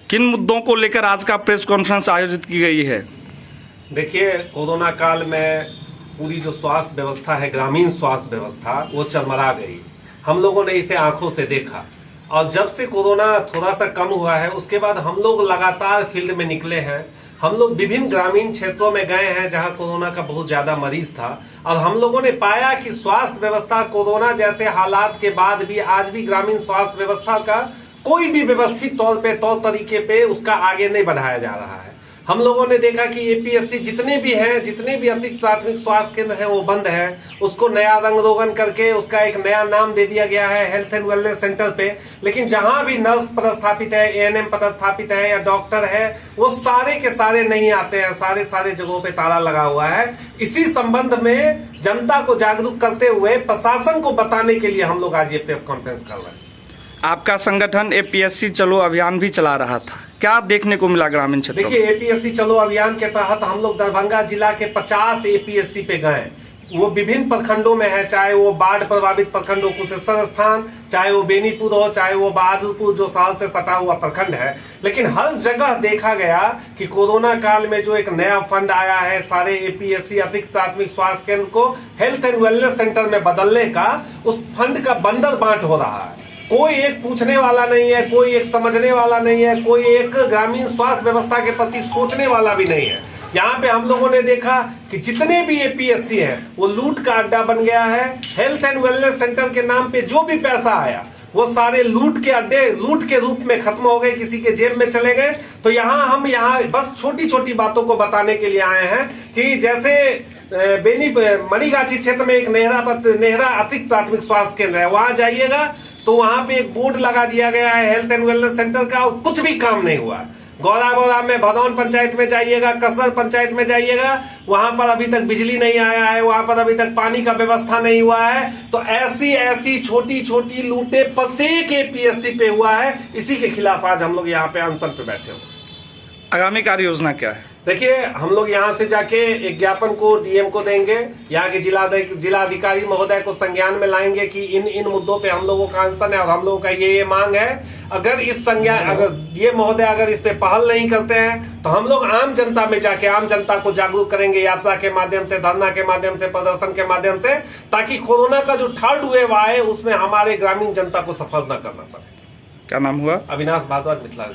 किन मुद्दों को लेकर आज का प्रेस कॉन्फ्रेंस आयोजित की गई है? देखिए, कोरोना काल में पूरी जो स्वास्थ्य व्यवस्था है, ग्रामीण स्वास्थ्य व्यवस्था, वो चरमरा गई। हम लोगों ने इसे आंखों से देखा और जब से कोरोना थोड़ा सा कम हुआ है उसके बाद हम लोग लगातार फील्ड में निकले हैं। हम लोग विभिन्न ग्रामीण क्षेत्रों में गए हैं जहां कोरोना का बहुत ज्यादा मरीज था और हम लोगों ने पाया कि स्वास्थ्य व्यवस्था कोरोना जैसे हालात के बाद भी आज भी ग्रामीण स्वास्थ्य व्यवस्था का कोई भी व्यवस्थित तौर तरीके पे उसका आगे नहीं बढ़ाया जा रहा है। हम लोगों ने देखा कि एपीएससी जितने भी अतिरिक्त प्राथमिक स्वास्थ्य केंद्र है वो बंद है। उसको नया रंग रोगन करके उसका एक नया नाम दे दिया गया है हेल्थ एंड वेलनेस सेंटर पे। लेकिन जहां भी नर्स पदस्थापित है, एएनएम पदस्थापित है या डॉक्टर है, वो सारे के सारे नहीं आते हैं। सारे जगहों पे ताला लगा हुआ है। इसी संबंध में जनता को जागरूक करते हुए प्रशासन को बताने के लिए हम लोग आज ये प्रेस कॉन्फ्रेंस कर रहे हैं। आपका संगठन एपीएससी चलो अभियान भी चला रहा था, क्या देखने को मिला ग्रामीण क्षेत्र में? देखिए, एपीएससी चलो अभियान के तहत हम लोग दरभंगा जिला के 50 एपीएससी पे गए। वो विभिन्न प्रखंडों में है, चाहे वो बाढ़ प्रभावित प्रखंड हो कुशेश्वर स्थान, चाहे वो बेनीपुर हो, चाहे वो बहादुरपुर जो शहर से सटा हुआ प्रखंड है। लेकिन हर जगह देखा गया कि कोरोना काल में जो एक नया फंड आया है सारे एपीएससी अतिरिक्त प्राथमिक स्वास्थ्य केंद्र को हेल्थ एंड वेलनेस सेंटर में बदलने का, उस फंड का बंदर बांट हो रहा है। कोई एक पूछने वाला नहीं है, कोई एक समझने वाला नहीं है, कोई एक ग्रामीण स्वास्थ्य व्यवस्था के प्रति सोचने वाला भी नहीं है। यहाँ पे हम लोगों ने देखा कि जितने भी एपीएससी है वो लूट का अड्डा बन गया है। हेल्थ एंड वेलनेस सेंटर के नाम पे जो भी पैसा आया वो सारे लूट के अड्डे, लूट के रूप में खत्म हो गए, किसी के जेब में चले गए। तो हम यहाँ बस छोटी छोटी बातों को बताने के लिए आए हैं कि जैसे मणिगाछी क्षेत्र में एक नेहरा अतिरिक्त प्राथमिक स्वास्थ्य केंद्र है, वहां जाइएगा तो वहां पे एक बोर्ड लगा दिया गया है हेल्थ एंड वेलनेस सेंटर का, और कुछ भी काम नहीं हुआ। गौराबोरा में भदौन पंचायत में जाइएगा, कसर पंचायत में जाइएगा, वहां पर अभी तक बिजली नहीं आया है, वहां पर अभी तक पानी का व्यवस्था नहीं हुआ है। तो ऐसी छोटी छोटी लूटे प्रत्येक एपीएससी पे हुआ है। इसी के खिलाफ आज हम लोग यहाँ पे अनशन पे बैठे हुए। आगामी कार्य योजना क्या है? देखिए, हम लोग यहाँ से जाके एक ज्ञापन को डीएम को देंगे, यहाँ के जिलाधिकारी महोदय को संज्ञान में लाएंगे कि इन मुद्दों पे हम लोगों का अनशन है और हम लोगों का ये मांग है। अगर ये महोदय अगर इस पे पहल नहीं करते हैं तो हम लोग आम जनता में जाके आम जनता को जागरूक करेंगे, यात्रा के माध्यम से, धरना के माध्यम से, प्रदर्शन के माध्यम से, ताकि कोरोना का जो थर्ड वेव आए उसमें हमारे ग्रामीण जनता को सफर न करना पड़े। क्या नाम हुआ? अविनाश भारद्वाज, मिथिला।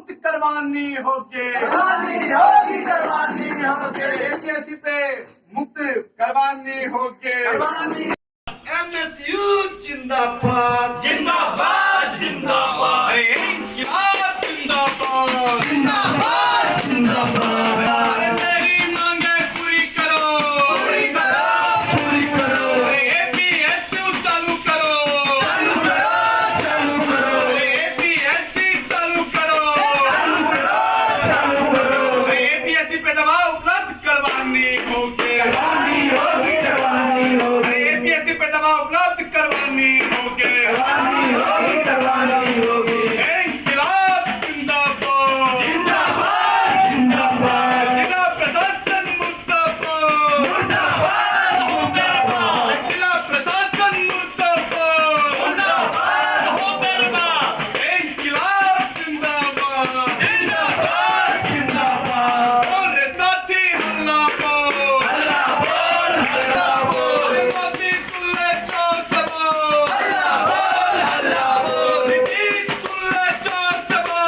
मुक्त करवानी होगी, APSC पे मुक्त करवानी होगी। MSU जिंदाबाद जिंदाबाद जिंदाबाद, अरे इंकिलाब जिंदाबाद जिंदाबाद जिंदाबाद, अरे मेरी मांगे पूरी करो, पूरी करो, पूरी करो, अरे APSC चालू करो, चालू करो, चालू करो, अरे APSC चालू करो, चालू करो, चालू करो, अरे APSC पे दबाव उपलब्ध करवानी होगी, करवानी होगी, करवानी होगी, APSC पे दबाव उपलब्ध करवानी होगी, करवानी होगी, करवानी होगी। इंकिलाब जिंदाबाद जिंदाबाद जिंदाबाद, जिला प्रशासन मुर्दाबाद मुर्दाबाद मुर्दाबाद, जिला प्रशासन मुर्दाबाद मुर्दाबाद मुर्दाबाद, इंकिलाब जिंदाबाद जिंदाबाद जिंदाबाद। बोल रे साथी हल्ला बोल, हल्ला बोल, हल्ला बोल, मोदी सुन ले चोर सबो, हल्ला बोल, हल्ला बोल, नीतीश सुन ले चोर सबो,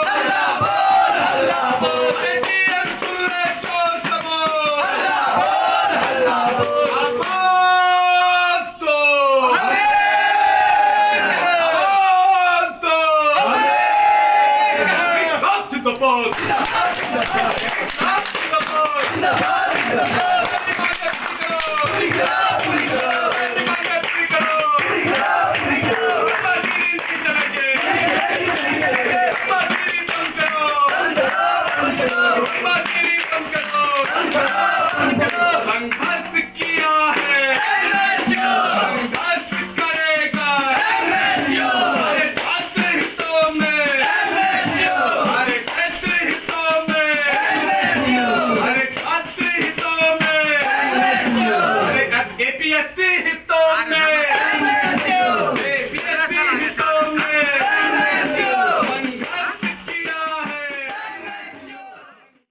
हल्ला बोल, हल्ला बोल, ATM सुन ले चोर सबो, हल्ला बोल, हल्ला बोल। आवाज दो, आवाज दो, up to the boss, up to the boss, up to the boss,